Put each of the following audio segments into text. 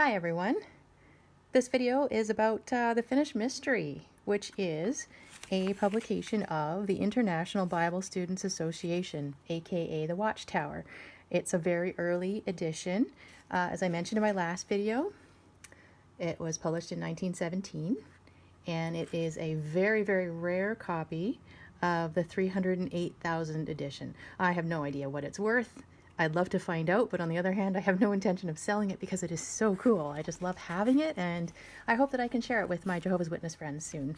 Hi everyone. This video is about the Finished Mystery, which is a publication of the International Bible Students Association, aka the Watchtower. It's a very early edition. As I mentioned in my last video, it was published in 1917, and it is a very, very rare copy of the 308,000 edition. I have no idea what it's worth. I'd love to find out, but on the other hand, I have no intention of selling it because it is so cool. I just love having it, and I hope that I can share it with my Jehovah's Witness friends soon.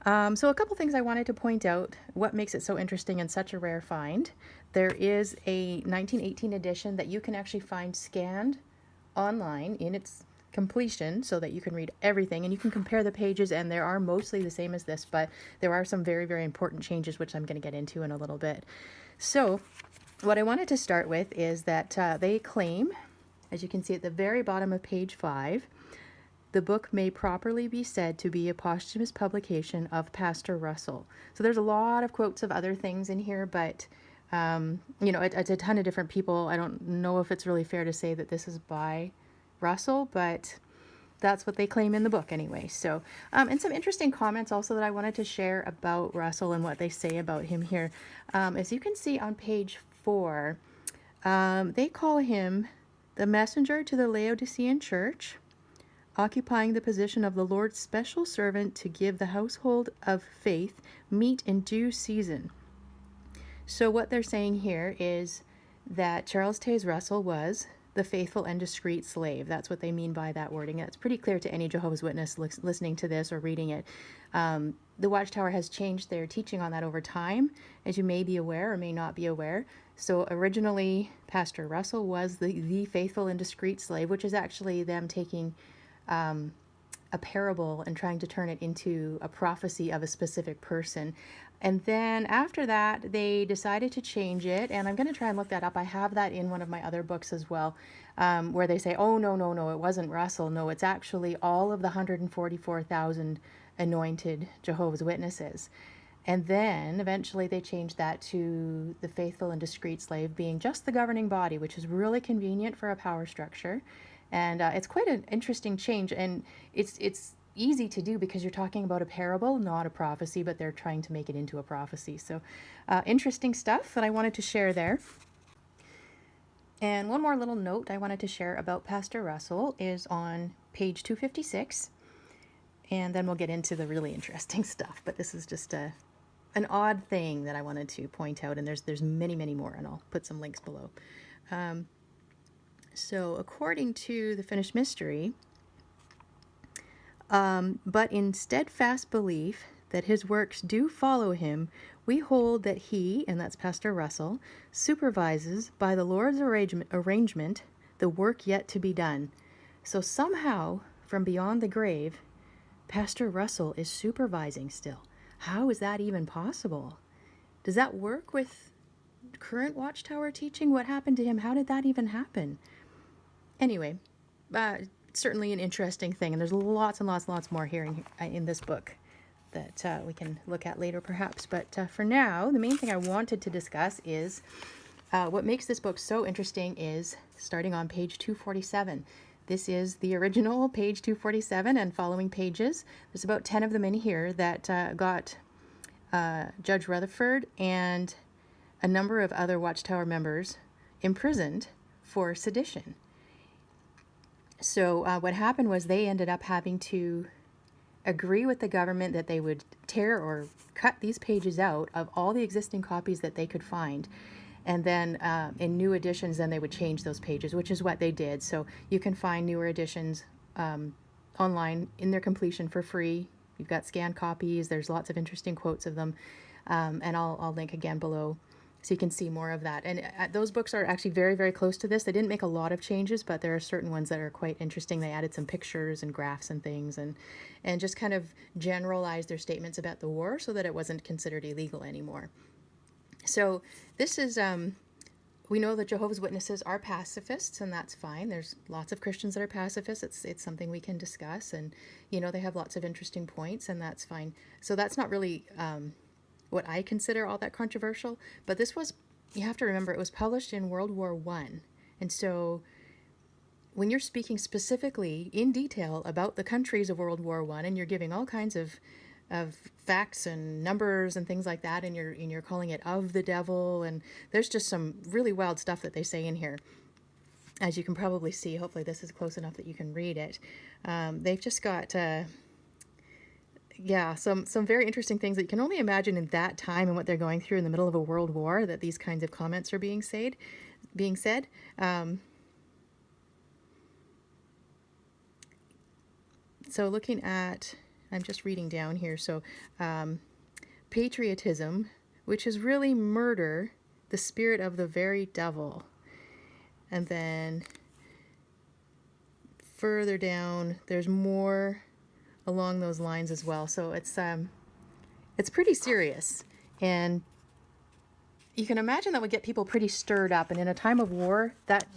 So a couple things I wanted to point out, what makes it so interesting and such a rare find. There is a 1918 edition that you can actually find scanned online in its completion so that you can read everything and you can compare the pages, and there are mostly the same as this, but there are some very, very important changes which I'm going to get into in a little bit. So what I wanted to start with is that they claim, as you can see at the very bottom of page 5, the book may properly be said to be a posthumous publication of Pastor Russell. So there's a lot of quotes of other things in here, but it's a ton of different people. I don't know if it's really fair to say that this is by Russell, but that's what they claim in the book anyway. So, and some interesting comments also that I wanted to share about Russell and what they say about him here. As you can see on page 4, they call him the messenger to the Laodicean church, occupying the position of the Lord's special servant to give the household of faith meat in due season. So what they're saying here is that Charles Taze Russell was the faithful and discreet slave. That's what they mean by that wording. That's pretty clear to any Jehovah's Witness listening to this or reading it. The Watchtower has changed their teaching on that over time, as you may be aware or may not be aware. So originally, Pastor Russell was the faithful and discreet slave, which is actually them taking a parable and trying to turn it into a prophecy of a specific person. And then after that, they decided to change it, and I'm going to try and look that up. I have that in one of my other books as well, where they say, oh, no, it wasn't Russell. No, it's actually all of the 144,000 anointed Jehovah's Witnesses. And then eventually they changed that to the faithful and discreet slave being just the governing body, which is really convenient for a power structure. And it's quite an interesting change, and it's easy to do because you're talking about a parable, not a prophecy, but they're trying to make it into a prophecy. So interesting stuff that I wanted to share there. And one more little note I wanted to share about Pastor Russell is on page 256, and then we'll get into the really interesting stuff. But this is just an odd thing that I wanted to point out, and there's many, many more, and I'll put some links below. So according to the Finished Mystery, but in steadfast belief that his works do follow him, we hold that he, and that's Pastor Russell, supervises by the Lord's arrangement the work yet to be done. So somehow, from beyond the grave, Pastor Russell is supervising still. How is that even possible? Does that work with current Watchtower teaching? What happened to him? How did that even happen? Anyway, certainly an interesting thing, and there's lots and lots more here in this book that we can look at later perhaps. But for now, the main thing I wanted to discuss is what makes this book so interesting is starting on page 247. This is the original page 247 and following pages. There's about 10 of them in here that got Judge Rutherford and a number of other Watchtower members imprisoned for sedition. So what happened was they ended up having to agree with the government that they would tear or cut these pages out of all the existing copies that they could find. And then in new editions, then they would change those pages, which is what they did. So you can find newer editions online in their completion for free. You've got scanned copies. There's lots of interesting quotes of them. And I'll link again below, so you can see more of that. And those books are actually very, very close to this. They didn't make a lot of changes, but there are certain ones that are quite interesting. They added some pictures and graphs and things, and just kind of generalized their statements about the war so that it wasn't considered illegal anymore. So this is, we know that Jehovah's Witnesses are pacifists, and that's fine. There's lots of Christians that are pacifists. It's something we can discuss, and, they have lots of interesting points, and that's fine. So that's not really what I consider all that controversial, but this was, you have to remember, it was published in World War I, and so when you're speaking specifically in detail about the countries of World War I, and you're giving all kinds of facts and numbers and things like that, and you're calling it of the devil, and there's just some really wild stuff that they say in here, as you can probably see. Hopefully this is close enough that you can read it. They've just got some very interesting things that you can only imagine in that time and what they're going through in the middle of a world war, that these kinds of comments are being said. So looking at, I'm just reading down here, so patriotism, which is really murder, the spirit of the very devil. And then further down, there's more along those lines as well. So it's pretty serious, and you can imagine that would get people pretty stirred up. And in a time of war, that's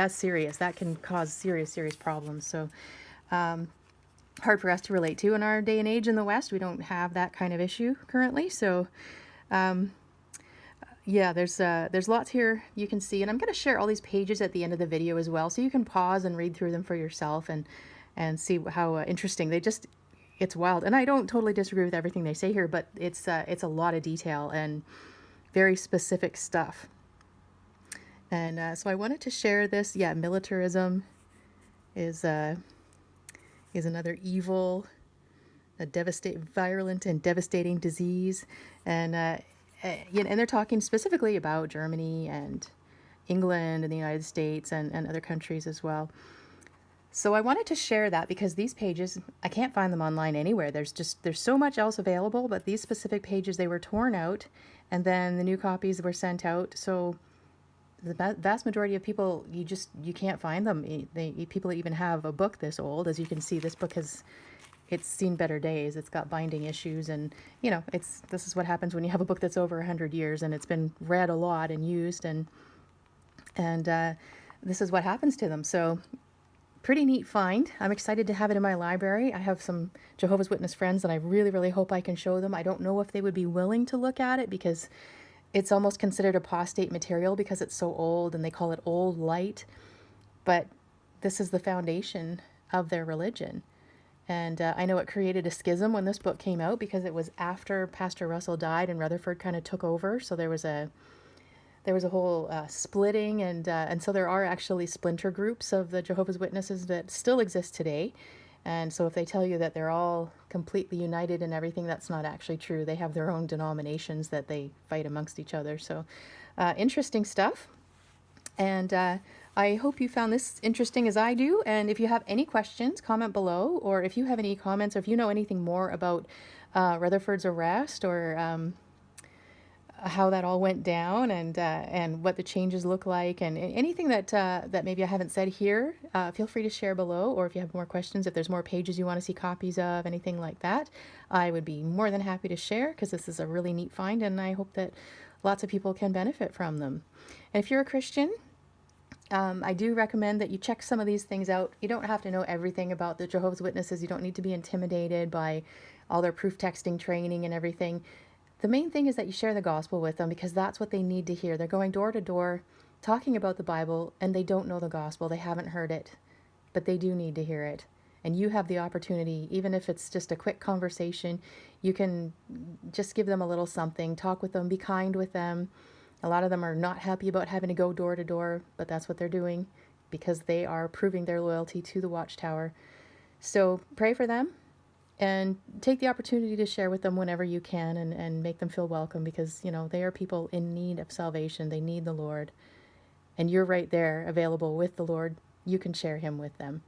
serious. That can cause serious problems. So hard for us to relate to in our day and age in the West. We don't have that kind of issue currently. So yeah, there's lots here you can see, and I'm going to share all these pages at the end of the video as well, so you can pause and read through them for yourself and see how interesting it's wild. And I don't totally disagree with everything they say here, but it's a lot of detail and very specific stuff. And so I wanted to share this. Yeah, militarism is another evil, virulent and devastating disease, and and they're talking specifically about Germany and England and the United States and other countries as well. So I wanted to share that because these pages, I can't find them online anywhere. There's so much else available, but these specific pages, they were torn out, and then the new copies were sent out. So the vast majority of people, you can't find them. People even have a book this old. As you can see, this book it's seen better days. It's got binding issues, and this is what happens when you have a book that's over 100 years and it's been read a lot and used, and this is what happens to them. So pretty neat find. I'm excited to have it in my library. I have some Jehovah's Witness friends that I really hope I can show them. I don't know if they would be willing to look at it because it's almost considered apostate material because it's so old, and they call it old light. But this is the foundation of their religion. And I know it created a schism when this book came out because it was after Pastor Russell died and Rutherford kind of took over. So there was a whole splitting, and so there are actually splinter groups of the Jehovah's Witnesses that still exist today. And so if they tell you that they're all completely united and everything, that's not actually true. They have their own denominations that they fight amongst each other. So interesting stuff. And I hope you found this interesting as I do. And if you have any questions, comment below. Or if you have any comments, or if you know anything more about Rutherford's arrest, or how that all went down, and what the changes look like, and anything that maybe I haven't said here, feel free to share below. Or if you have more questions, if there's more pages you want to see copies of, anything like that, I would be more than happy to share, because this is a really neat find, and I hope that lots of people can benefit from them. And if you're a Christian, I do recommend that you check some of these things out. You don't have to know everything about the Jehovah's Witnesses. You don't need to be intimidated by all their proof texting training and everything. The main thing is that you share the gospel with them, because that's what they need to hear. They're going door to door talking about the Bible, and they don't know the gospel. They haven't heard it, but they do need to hear it. And you have the opportunity, even if it's just a quick conversation, you can just give them a little something, talk with them, be kind with them. A lot of them are not happy about having to go door to door, but that's what they're doing because they are proving their loyalty to the Watchtower. So pray for them and take the opportunity to share with them whenever you can, and make them feel welcome, because, they are people in need of salvation. They need the Lord, and you're right there available with the Lord. You can share him with them.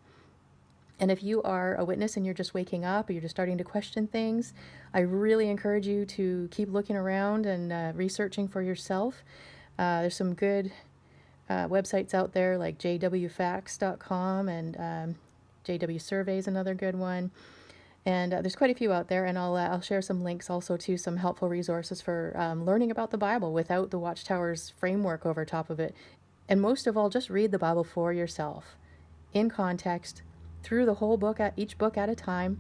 And if you are a witness and you're just waking up, or you're just starting to question things, I really encourage you to keep looking around and researching for yourself. There's some good websites out there like jwfacts.com, and JW Survey is another good one. And there's quite a few out there, and I'll share some links also to some helpful resources for learning about the Bible without the Watchtower's framework over top of it. And most of all, just read the Bible for yourself, in context, through the whole book, each book at a time,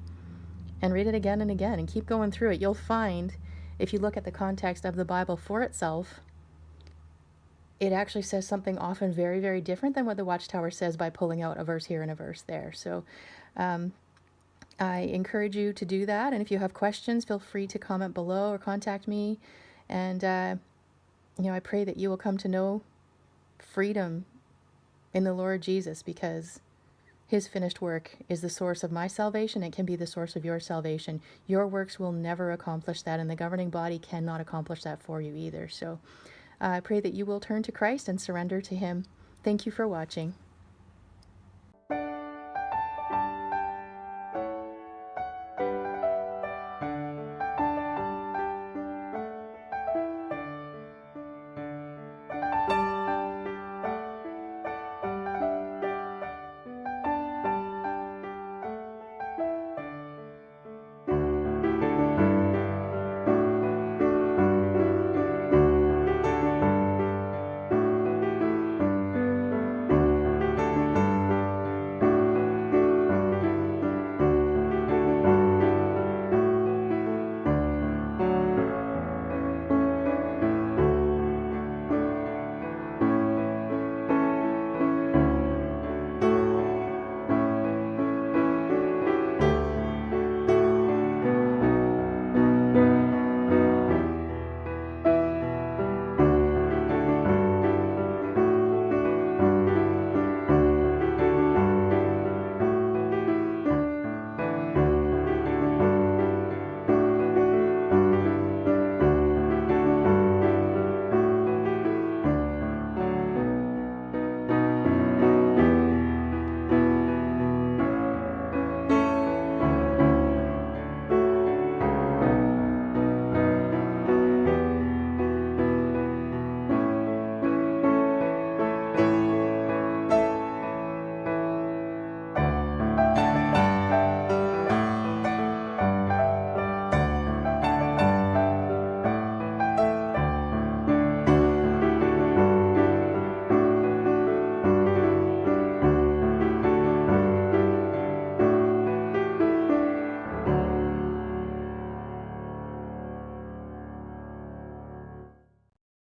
and read it again and again, and keep going through it. You'll find, if you look at the context of the Bible for itself, it actually says something often very, very different than what the Watchtower says by pulling out a verse here and a verse there. So I encourage you to do that. And if you have questions, feel free to comment below or contact me. And, I pray that you will come to know freedom in the Lord Jesus, because his finished work is the source of my salvation. It can be the source of your salvation. Your works will never accomplish that, and the governing body cannot accomplish that for you either. So I pray that you will turn to Christ and surrender to him. Thank you for watching.